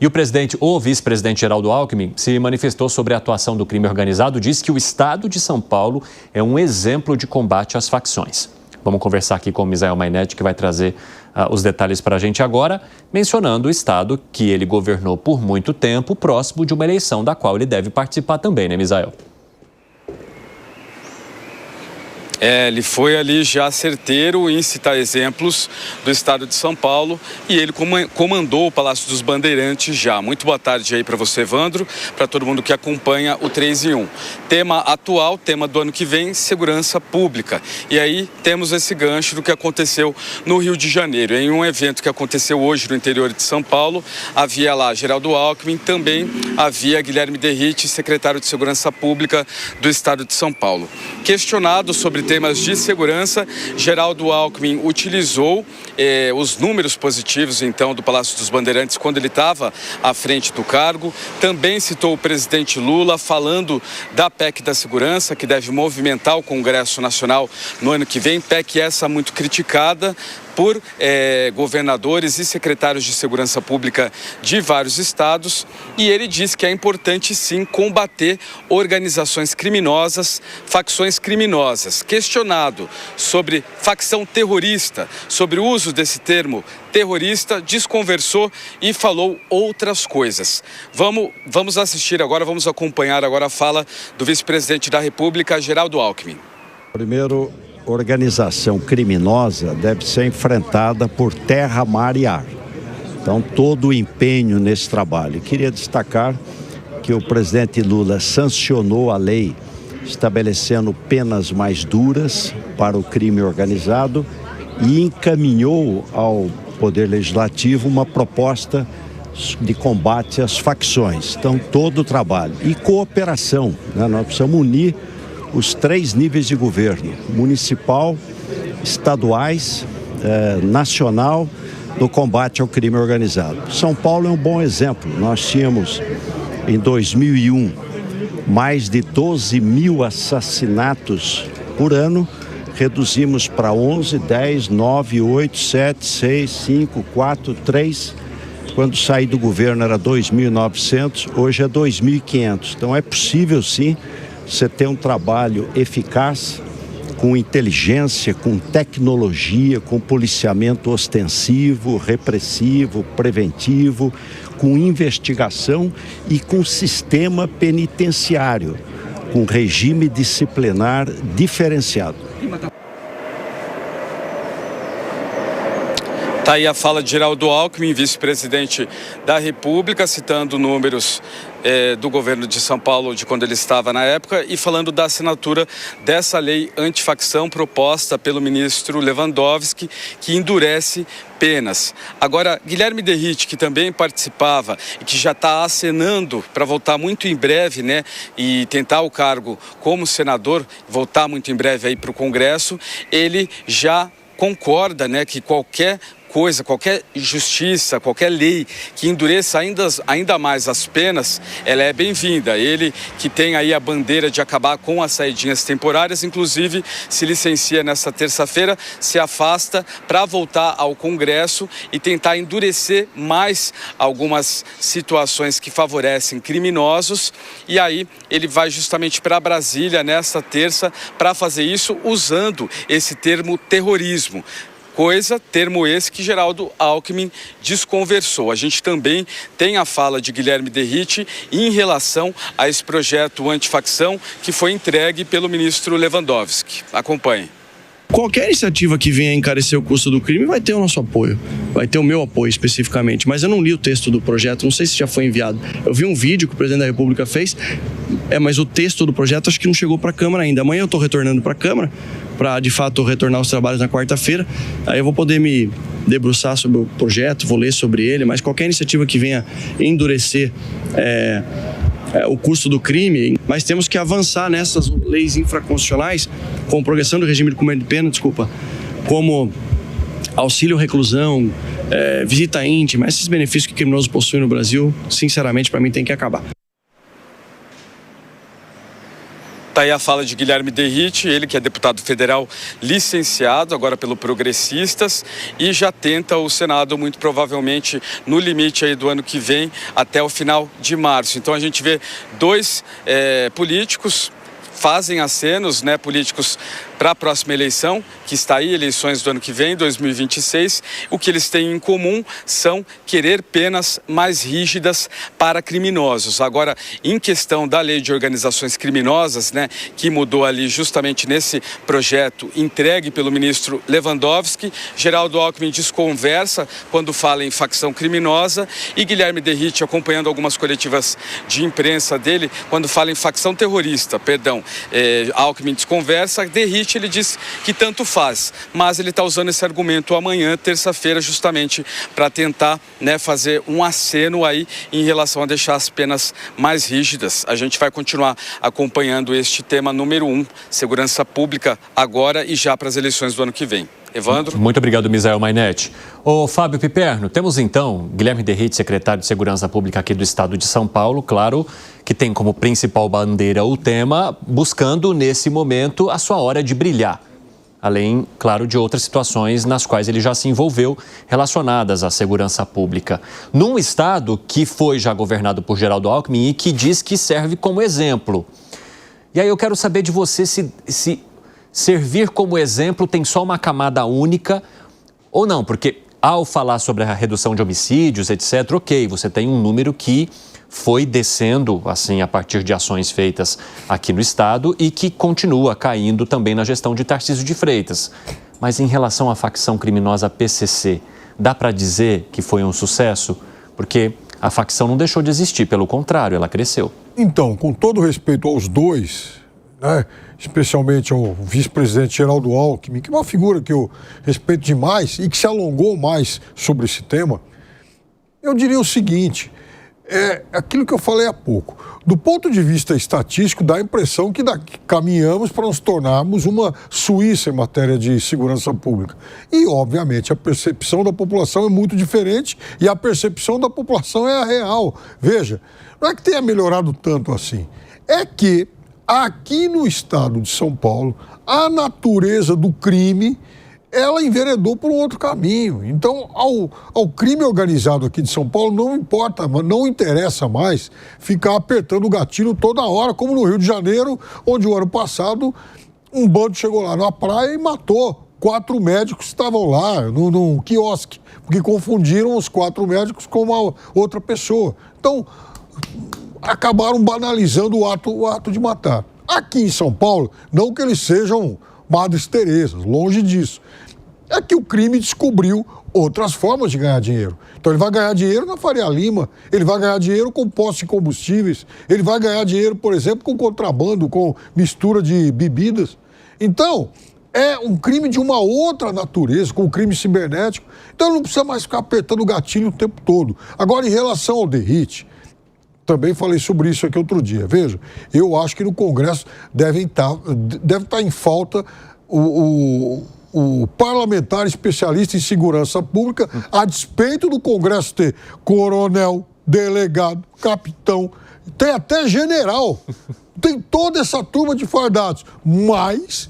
E o vice-presidente Geraldo Alckmin se manifestou sobre a atuação do crime organizado, disse que o estado de São Paulo é um exemplo de combate às facções. Vamos conversar aqui com o Misael Mainetti, que vai trazer os detalhes para a gente agora, mencionando o estado que ele governou por muito tempo, próximo de uma eleição da qual ele deve participar também, né, Misael? Ele foi ali já certeiro em citar exemplos do estado de São Paulo e ele comandou o Palácio dos Bandeirantes já. Muito boa tarde aí para você, Evandro, para todo mundo que acompanha o 3 em 1. Tema atual, tema do ano que vem, segurança pública. E aí temos esse gancho do que aconteceu no Rio de Janeiro. Em um evento que aconteceu hoje no interior de São Paulo, havia lá Geraldo Alckmin, também havia Guilherme Derrite, secretário de Segurança Pública do estado de São Paulo. Questionado sobre temas de segurança, Geraldo Alckmin utilizou os números positivos, então, do Palácio dos Bandeirantes quando ele estava à frente do cargo. Também citou o presidente Lula falando da PEC da segurança, que deve movimentar o Congresso Nacional no ano que vem, PEC essa muito criticada por governadores e secretários de segurança pública de vários estados, e ele disse que é importante sim combater organizações criminosas, facções criminosas. Questionado sobre facção terrorista, sobre o uso desse termo terrorista, desconversou e falou outras coisas. Vamos assistir agora, vamos acompanhar agora a fala do vice-presidente da República, Geraldo Alckmin. Primeiro, organização criminosa deve ser enfrentada por terra, mar e ar. Então, todo o empenho nesse trabalho. Queria destacar que o presidente Lula sancionou a lei estabelecendo penas mais duras para o crime organizado e encaminhou ao Poder Legislativo uma proposta de combate às facções. Então, todo o trabalho. E cooperação, né? Nós precisamos unir os 3 níveis de governo, municipal, estaduais, nacional, no combate ao crime organizado. São Paulo é um bom exemplo. Nós tínhamos, em 2001, mais de 12 mil assassinatos por ano, reduzimos para 11, 10, 9, 8, 7, 6, 5, 4, 3. Quando saí do governo era 2.900, hoje é 2.500. Então é possível sim você ter um trabalho eficaz, com inteligência, com tecnologia, com policiamento ostensivo, repressivo, preventivo, com investigação e com sistema penitenciário, com regime disciplinar diferenciado. Está aí a fala de Geraldo Alckmin, vice-presidente da República, citando números do governo de São Paulo de quando ele estava na época e falando da assinatura dessa lei antifacção proposta pelo ministro Lewandowski, que endurece penas. Agora, Guilherme Derrite, que também participava e que já está acenando para voltar muito em breve, né, e tentar o cargo como senador, voltar muito em breve aí para o Congresso, ele já concorda, né, que qualquer coisa, qualquer justiça, qualquer lei que endureça ainda mais as penas, ela é bem-vinda. Ele que tem aí a bandeira de acabar com as saidinhas temporárias, inclusive se licencia nesta terça-feira, se afasta para voltar ao Congresso e tentar endurecer mais algumas situações que favorecem criminosos. E aí ele vai justamente para Brasília nesta terça para fazer isso usando esse termo terrorismo. Termo esse que Geraldo Alckmin desconversou. A gente também tem a fala de Guilherme Derrite em relação a esse projeto antifacção que foi entregue pelo ministro Lewandowski. Acompanhe. Qualquer iniciativa que venha encarecer o custo do crime vai ter o nosso apoio, vai ter o meu apoio especificamente, mas eu não li o texto do projeto, não sei se já foi enviado. Eu vi um vídeo que o presidente da República fez, mas o texto do projeto acho que não chegou para a Câmara ainda. Amanhã eu estou retornando para a Câmara, para de fato retornar aos trabalhos na quarta-feira, aí eu vou poder me debruçar sobre o projeto, vou ler sobre ele, mas qualquer iniciativa que venha endurecer o custo do crime, mas temos que avançar nessas leis infraconstitucionais, com progressão do regime de cumprimento de pena, como auxílio reclusão, visita íntima, esses benefícios que criminosos possuem no Brasil, sinceramente, para mim tem que acabar. Está aí a fala de Guilherme Derrite, ele que é deputado federal licenciado agora pelo Progressistas e já tenta o Senado muito provavelmente no limite aí do ano que vem até o final de março. Então a gente vê dois políticos fazem acenos, políticos para a próxima eleição, que está aí, eleições do ano que vem, 2026. O que eles têm em comum são querer penas mais rígidas para criminosos. Agora, em questão da lei de organizações criminosas, que mudou ali justamente nesse projeto entregue pelo ministro Lewandowski, Geraldo Alckmin desconversa quando fala em facção criminosa e Guilherme Derrite, acompanhando algumas coletivas de imprensa dele, quando fala em facção terrorista, Alckmin desconversa, Derrite ele diz que tanto faz, mas ele está usando esse argumento amanhã, terça-feira, justamente para tentar fazer um aceno aí em relação a deixar as penas mais rígidas. A gente vai continuar acompanhando este tema número 1, segurança pública, agora e já para as eleições do ano que vem. Evandro? Muito obrigado, Misael Mainetti. Ô, Fábio Piperno, temos então Guilherme Derrite, secretário de Segurança Pública aqui do estado de São Paulo, claro que tem como principal bandeira o tema, buscando nesse momento a sua hora de brilhar. Além, claro, de outras situações nas quais ele já se envolveu relacionadas à segurança pública. Num estado que foi já governado por Geraldo Alckmin e que diz que serve como exemplo. E aí eu quero saber de você se servir como exemplo tem só uma camada única ou não, porque ao falar sobre a redução de homicídios, etc., ok, você tem um número que foi descendo, assim, a partir de ações feitas aqui no estado e que continua caindo também na gestão de Tarcísio de Freitas. Mas em relação à facção criminosa PCC, dá para dizer que foi um sucesso? Porque a facção não deixou de existir, pelo contrário, ela cresceu. Então, com todo respeito aos dois, especialmente ao vice-presidente Geraldo Alckmin, que é uma figura que eu respeito demais e que se alongou mais sobre esse tema, eu diria o seguinte, é aquilo que eu falei há pouco. Do ponto de vista estatístico, dá a impressão que caminhamos para nos tornarmos uma Suíça em matéria de segurança pública. E, obviamente, a percepção da população é muito diferente e a percepção da população é a real. Veja, não é que tenha melhorado tanto assim, é que aqui no estado de São Paulo, a natureza do crime, ela enveredou por um outro caminho. Então, ao crime organizado aqui de São Paulo, não interessa mais ficar apertando o gatilho toda hora, como no Rio de Janeiro, onde o ano passado um bando chegou lá na praia e matou 4 médicos que estavam lá num quiosque, porque confundiram os 4 médicos com uma outra pessoa. Então, acabaram banalizando o ato de matar. Aqui em São Paulo, não que eles sejam Madres Teresas, longe disso. É que o crime descobriu outras formas de ganhar dinheiro. Então ele vai ganhar dinheiro na Faria Lima, ele vai ganhar dinheiro com postos de combustíveis, ele vai ganhar dinheiro, por exemplo, com contrabando, com mistura de bebidas. Então, é um crime de uma outra natureza, com o crime cibernético. Então não precisa mais ficar apertando o gatilho o tempo todo. Agora, em relação ao Derrite, também falei sobre isso aqui outro dia. Veja, eu acho que no Congresso deve estar em falta o parlamentar especialista em segurança pública, a despeito do Congresso ter coronel, delegado, capitão, tem até general, tem toda essa turma de fardados, mas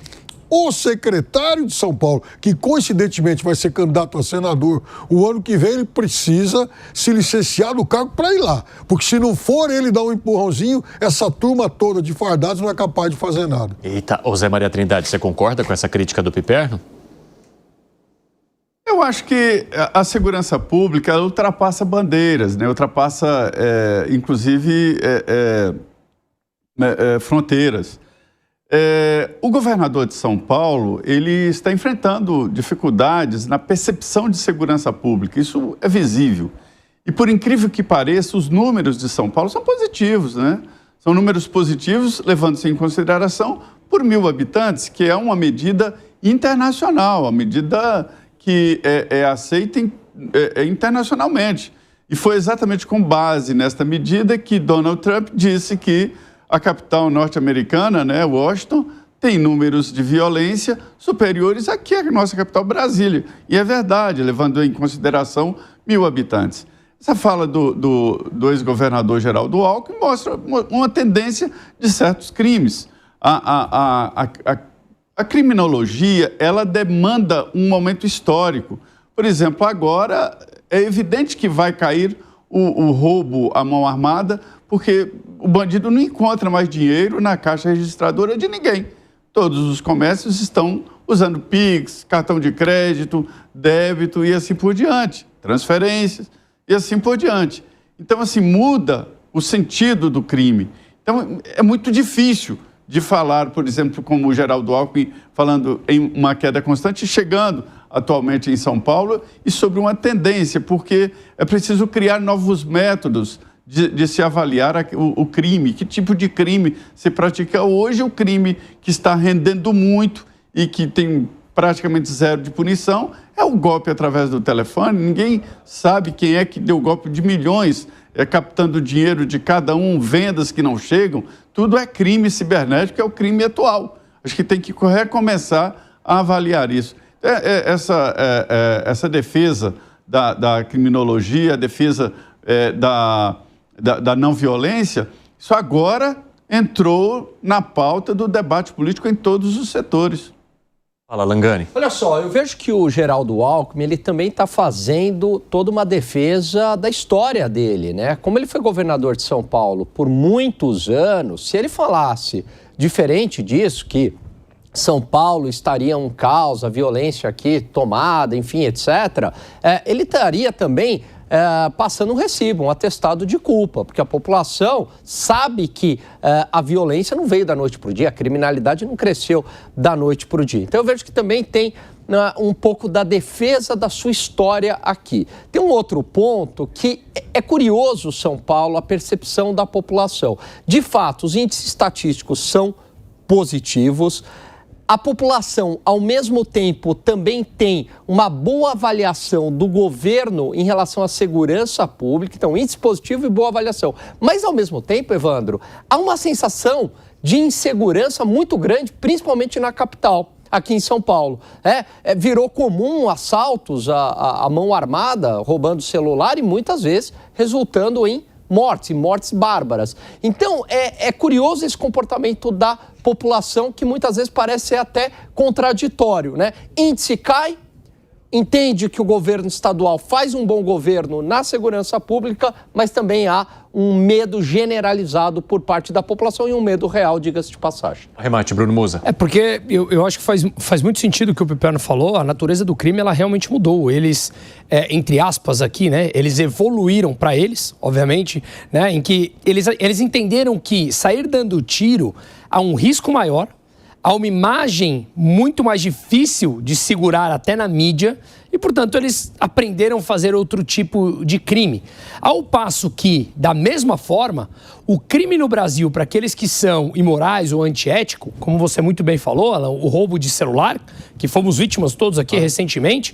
o secretário de São Paulo, que coincidentemente vai ser candidato a senador o ano que vem, ele precisa se licenciar do cargo para ir lá. Porque se não for ele dar um empurrãozinho, essa turma toda de fardados não é capaz de fazer nada. Eita, ô Zé Maria Trindade, você concorda com essa crítica do Piperno? Eu acho que a segurança pública ultrapassa bandeiras, ultrapassa, inclusive, fronteiras. O governador de São Paulo, ele está enfrentando dificuldades na percepção de segurança pública. Isso é visível. E, por incrível que pareça, os números de São Paulo são positivos, São números positivos, levando-se em consideração por 1.000 habitantes, que é uma medida internacional, a medida que é aceita internacionalmente. E foi exatamente com base nesta medida que Donald Trump disse que a capital norte-americana, Washington, tem números de violência superiores aqui à nossa capital, Brasília. E é verdade, levando em consideração 1.000 habitantes. Essa fala do ex-governador Geraldo Alckmin mostra uma tendência de certos crimes. A criminologia, ela demanda um momento histórico. Por exemplo, agora é evidente que vai cair o roubo à mão armada, porque o bandido não encontra mais dinheiro na caixa registradora de ninguém. Todos os comércios estão usando Pix, cartão de crédito, débito e assim por diante, transferências e assim por diante. Então, assim, muda o sentido do crime. Então, é muito difícil de falar, por exemplo, como o Geraldo Alckmin, falando em uma queda constante, chegando atualmente em São Paulo, e sobre uma tendência, porque é preciso criar novos métodos de se avaliar o crime, que tipo de crime se pratica hoje. O crime que está rendendo muito e que tem praticamente zero de punição é o golpe através do telefone. Ninguém sabe quem é que deu golpe de milhões, captando dinheiro de cada um, vendas que não chegam. Tudo é crime cibernético, é o crime atual. Acho que tem que recomeçar a avaliar isso. Essa defesa da criminologia, a defesa da não violência, isso agora entrou na pauta do debate político em todos os setores. Fala, Langani. Olha só, eu vejo que o Geraldo Alckmin, ele também está fazendo toda uma defesa da história dele, né? Como ele foi governador de São Paulo por muitos anos, se ele falasse diferente disso, que São Paulo estaria um caos, a violência aqui tomada, enfim, etc., ele estaria também passando um recibo, um atestado de culpa, porque a população sabe que a violência não veio da noite para o dia, a criminalidade não cresceu da noite para o dia. Então eu vejo que também tem um pouco da defesa da sua história aqui. Tem um outro ponto que é curioso, São Paulo, a percepção da população. De fato, os índices estatísticos são positivos. A população, ao mesmo tempo, também tem uma boa avaliação do governo em relação à segurança pública. Então, índice positivo e boa avaliação. Mas, ao mesmo tempo, Evandro, há uma sensação de insegurança muito grande, principalmente na capital, aqui em São Paulo. Virou comum assaltos à mão armada, roubando celular e, muitas vezes, resultando em mortes bárbaras. Então, é curioso esse comportamento da população, que muitas vezes parece ser até contraditório, né? Índice cai, entende que o governo estadual faz um bom governo na segurança pública, mas também há um medo generalizado por parte da população e um medo real, diga-se de passagem. Arremate, Bruno Musa. Porque eu acho que faz muito sentido o que o Piperno falou. A natureza do crime, ela realmente mudou. Eles, entre aspas aqui, né, eles evoluíram para eles, obviamente, né, em que eles entenderam que sair dando tiro há um risco maior, há uma imagem muito mais difícil de segurar até na mídia e, portanto, eles aprenderam a fazer outro tipo de crime. Ao passo que, da mesma forma, o crime no Brasil, para aqueles que são imorais ou antiéticos, como você muito bem falou, Alan, o roubo de celular, que fomos vítimas todos aqui recentemente,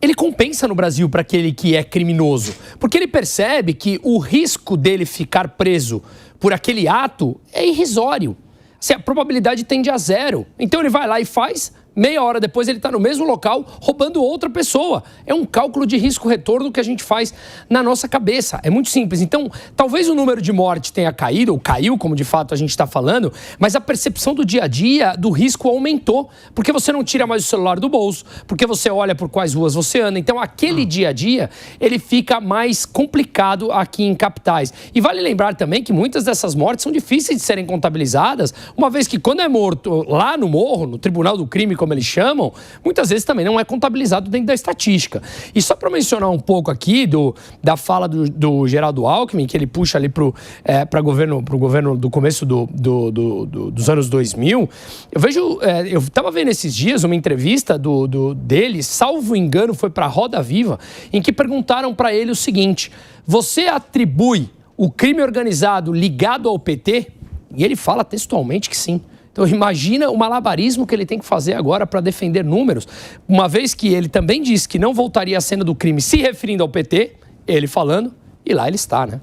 ele compensa no Brasil para aquele que é criminoso, porque ele percebe que o risco dele ficar preso por aquele ato é irrisório. Se a probabilidade tende a zero. Então ele vai lá e faz, meia hora depois ele está no mesmo local roubando outra pessoa. É um cálculo de risco-retorno que a gente faz na nossa cabeça. É muito simples. Então, talvez o número de mortes tenha caído, ou caiu, como de fato a gente está falando, mas a percepção do dia a dia do risco aumentou, porque você não tira mais o celular do bolso, porque você olha por quais ruas você anda. Então, aquele dia a dia, ele fica mais complicado aqui em capitais. E vale lembrar também que muitas dessas mortes são difíceis de serem contabilizadas, uma vez que quando é morto lá no morro, no tribunal do crime, como eles chamam, muitas vezes também não é contabilizado dentro da estatística. E só para mencionar um pouco aqui da fala do Geraldo Alckmin, que ele puxa ali pro governo do começo dos anos 2000, eu estava vendo esses dias uma entrevista dele, salvo engano, foi para a Roda Viva, em que perguntaram para ele o seguinte: você atribui o crime organizado ligado ao PT? E ele fala textualmente que sim. Então imagina o malabarismo que ele tem que fazer agora para defender números, uma vez que ele também disse que não voltaria à cena do crime se referindo ao PT, ele falando, e lá ele está, né?